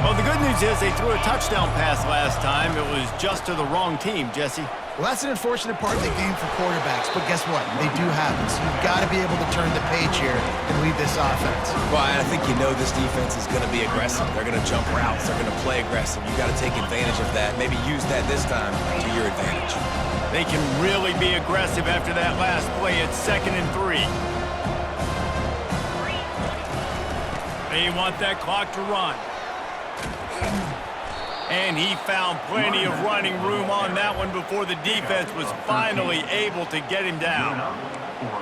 S1: Well, the good news is they threw a touchdown pass last time. It was just to the wrong team, Jesse.
S2: Well, that's an unfortunate part of the game for quarterbacks, but guess what? They do happen, so you've got to be able to turn the page here and lead this offense.
S3: Brian, I think you know this defense is going to be aggressive. They're going to jump routes. They're going to play aggressive. You've got to take advantage of that. Maybe use that this time to your advantage.
S1: They can really be aggressive after that last play. It's 2nd and 3. They want that clock to run. And he found plenty of running room on that one before the defense was finally able to get him down.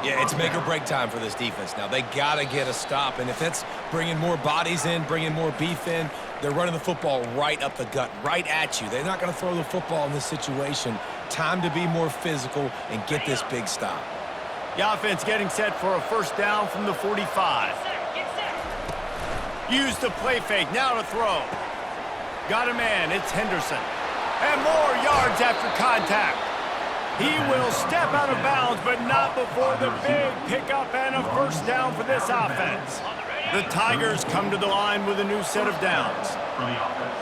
S3: Yeah, it's make or break time for this defense now. They got to get a stop, and if it's bringing more bodies in, bringing more beef in, they're running the football right up the gut, right at you. They're not going to throw the football in this situation. Time to be more physical and get this big stop.
S1: The offense getting set for a first down from the 45. Use the play fake, now to throw. Got a man, it's Henderson. And more yards after contact. He will step out of bounds, but not before the big pickup and a first down for this offense. The Tigers come to the line with a new set of downs.
S5: For the offense.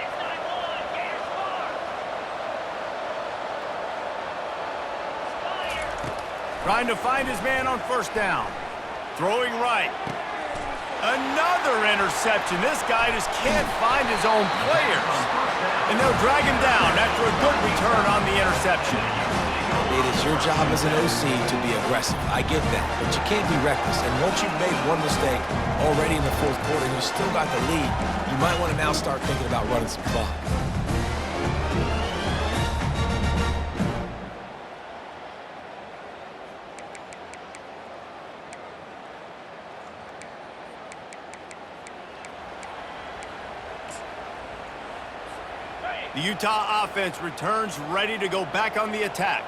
S6: 691, Gators score.
S1: Trying to find his man on first down. Throwing right. Another interception. This guy just can't find his own players. And they'll drag him down after a good return on the interception.
S3: It is your job as an OC to be aggressive. I get that, but you can't be reckless. And once you've made one mistake already in the 4th quarter and you still got the lead, you might want to now start thinking about running some clock.
S1: The Utah offense returns ready to go back on the attack.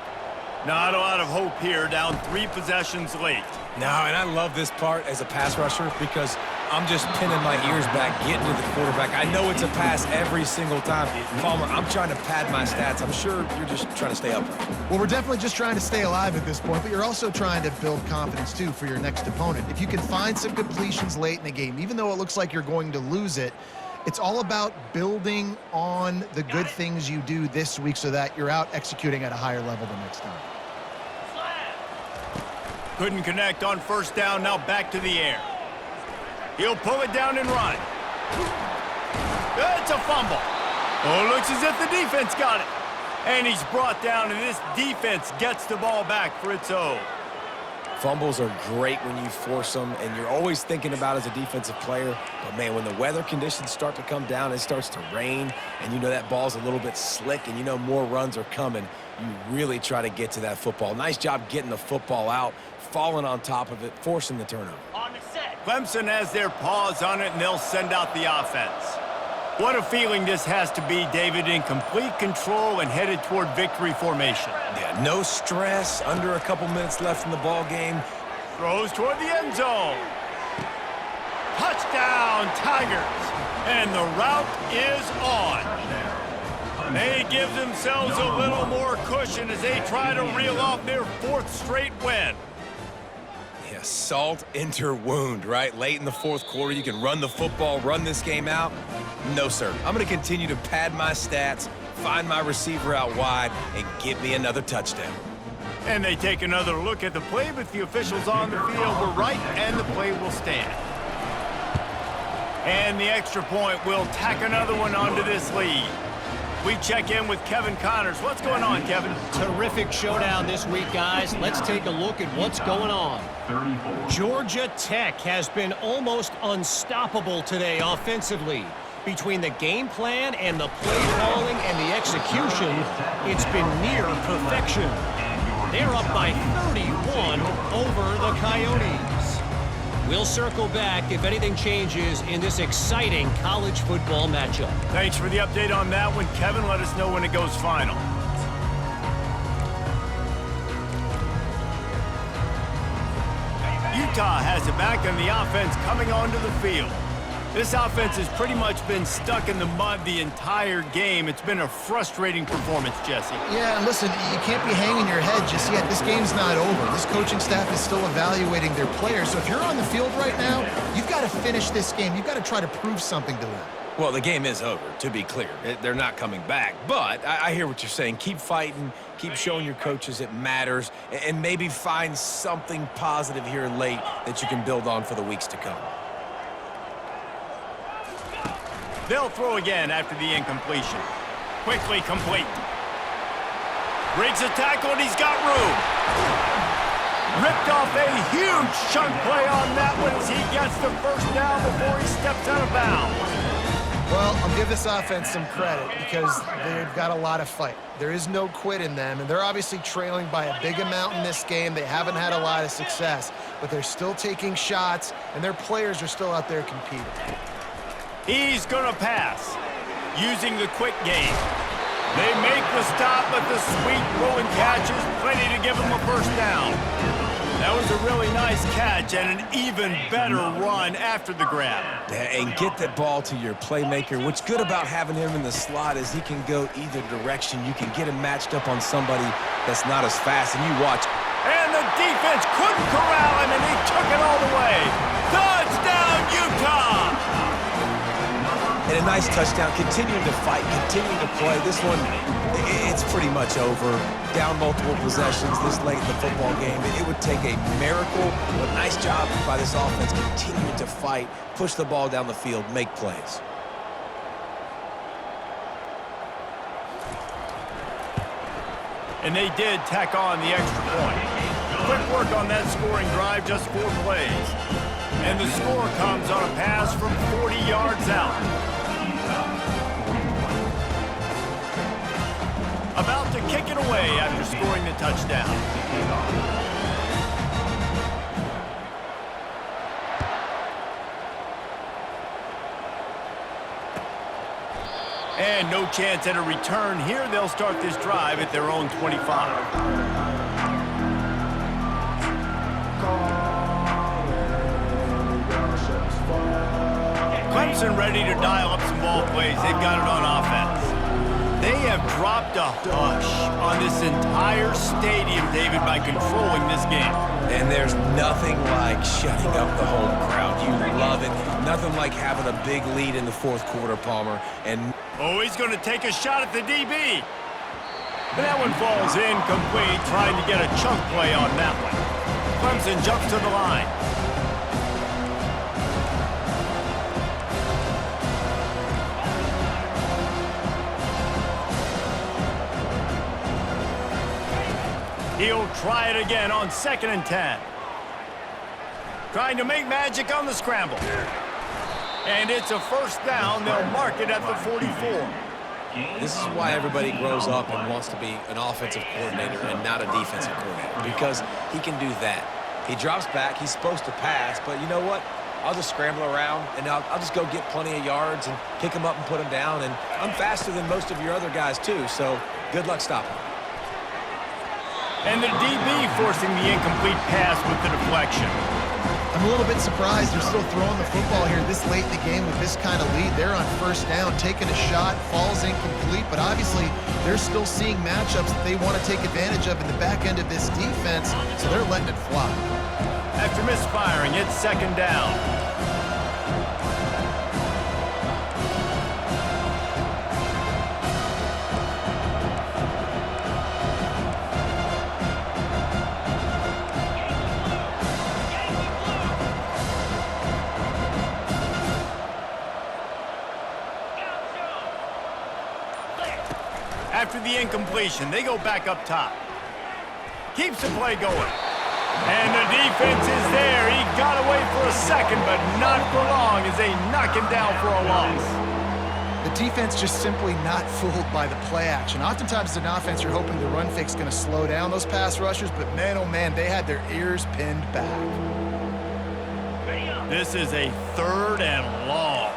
S1: Not a lot of hope here, down 3 possessions late.
S3: No, and I love this part as a pass rusher because I'm just pinning my ears back, getting to the quarterback. I know it's a pass every single time. Palmer, I'm trying to pad my stats. I'm sure you're just trying to stay upright.
S2: Well, we're definitely just trying to stay alive at this point, but you're also trying to build confidence, too, for your next opponent. If you can find some completions late in the game, even though it looks like you're going to lose it, it's all about building on the good things you do this week so that you're out executing at a higher level the next time.
S1: Couldn't connect on first down, now back to the air. He'll pull it down and run. It's a fumble. Oh, looks as if the defense got it. And he's brought down, and this defense gets the ball back for its own.
S3: Fumbles are great when you force them, and you're always thinking about as a defensive player. But, man, when the weather conditions start to come down, it starts to rain, and you know that ball's a little bit slick, and you know more runs are coming, you really try to get to that football. Nice job getting the football out, falling on top of it, forcing the turnover.
S6: On the set.
S1: Clemson has their paws on it, and they'll send out the offense. What a feeling this has to be, David, in complete control and headed toward victory formation.
S3: Yeah, no stress, under a couple minutes left in the ball game.
S1: Throws toward the end zone. Touchdown, Tigers. And the route is on. They give themselves a little more cushion as they try to reel off their 4th straight win.
S3: Yeah, salt into wound, right? Late in the 4th quarter, you can run the football, run this game out. No, sir. I'm going to continue to pad my stats, find my receiver out wide, and get me another touchdown.
S1: And they take another look at the play, but the officials on the field were right, and the play will stand. And the extra point will tack another one onto this lead. We check in with Kevin Connors. What's going on, Kevin?
S4: Terrific showdown this week, guys. Let's take a look at what's going on.
S5: 34.
S4: Georgia Tech has been almost unstoppable today offensively. Between the game plan and the play calling and the execution, it's been near perfection. They're up by 31 over the Coyotes. We'll circle back if anything changes in this exciting college football matchup.
S1: Thanks for the update on that one, Kevin. Let us know when it goes final. Utah has it back, and the offense coming onto the field. This offense has pretty much been stuck in the mud the entire game. It's been a frustrating performance, Jesse.
S2: Yeah, and listen, you can't be hanging your head just yet. This game's not over. This coaching staff is still evaluating their players. So if you're on the field right now, you've got to finish this game. You've got to try to prove something to them.
S3: Well, the game is over, to be clear. They're not coming back. But I hear what you're saying. Keep fighting. Keep showing your coaches it matters. And maybe find something positive here late that you can build on for the weeks to come.
S1: They'll throw again after the incompletion. Quickly complete. Breaks a tackle, and he's got room. Ripped off a huge chunk play on that one as he gets the first down before he steps out of bounds.
S2: Well, I'll give this offense some credit because they've got a lot of fight. There is no quit in them, and they're obviously trailing by a big amount in this game. They haven't had a lot of success, but they're still taking shots, and their players are still out there competing.
S1: He's going to pass, using the quick game. They make the stop, but the sweet rolling catch is plenty to give him a first down. That was a really nice catch and an even better run after the grab.
S3: And get that ball to your playmaker. What's good about having him in the slot is he can go either direction. You can get him matched up on somebody that's not as fast, and you watch.
S1: And the defense couldn't corral him, and he took it all the way. Touchdown, Utah!
S3: And a nice touchdown, continuing to fight, continuing to play. This one, it's pretty much over. Down multiple possessions this late in the football game. It would take a miracle, but nice job by this offense continuing to fight, push the ball down the field, make plays.
S1: And they did tack on the extra point. Quick work on that scoring drive, just 4 plays. And the score comes on a pass from 40 yards out. About to kick it away after scoring the touchdown. And no chance at a return here. They'll start this drive at their own 25. Clemson ready to dial up some ball plays. They've got it on offense. They have dropped a hush on this entire stadium, David, by controlling this game.
S3: And there's nothing like shutting up the home crowd. You love it. Nothing like having a big lead in the fourth quarter, Palmer. And
S1: oh, he's going to take a shot at the DB. But that one falls incomplete, trying to get a chunk play on that one. Clemson jumps to the line. He'll try it again on 2nd and 10. Trying to make magic on the scramble. And it's a first down. They'll mark it at the 44.
S3: this is why everybody grows up and wants to be an offensive coordinator and not a defensive coordinator, because he can do that. He drops back. He's supposed to pass, but you know what? I'll just scramble around, and I'll just go get plenty of yards and pick him up and put him down. And I'm faster than most of your other guys, too, so good luck stopping him.
S1: And the DB forcing the incomplete pass with the deflection.
S2: I'm a little bit surprised they're still throwing the football here this late in the game with this kind of lead. They're on first down, taking a shot, falls incomplete, but obviously they're still seeing matchups that they want to take advantage of in the back end of this defense, so they're letting it fly.
S1: After misfiring, it's second down. After the incompletion, they go back up top. Keeps the play going. And the defense is there. He got away for a second, but not for long as they knock him down for a loss.
S2: The defense just simply not fooled by the play action. Oftentimes as an offense, you're hoping the run fake's going to slow down those pass rushers, but man, oh man, they had their ears pinned back.
S1: This is a 3rd and long.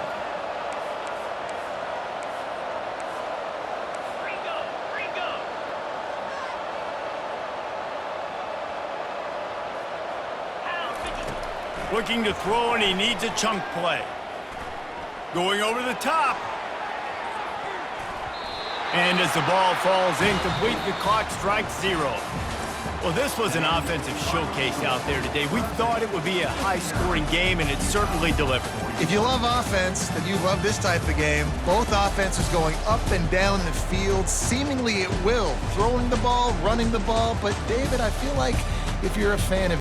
S1: Looking to throw, and he needs a chunk play. Going over the top. And as the ball falls incomplete, the clock strikes 0. Well, this was an offensive showcase out there today. We thought it would be a high-scoring game, and it certainly delivered.
S2: If you love offense, then you love this type of game. Both offenses going up and down the field, seemingly at will, throwing the ball, running the ball. But, David, I feel like if you're a fan of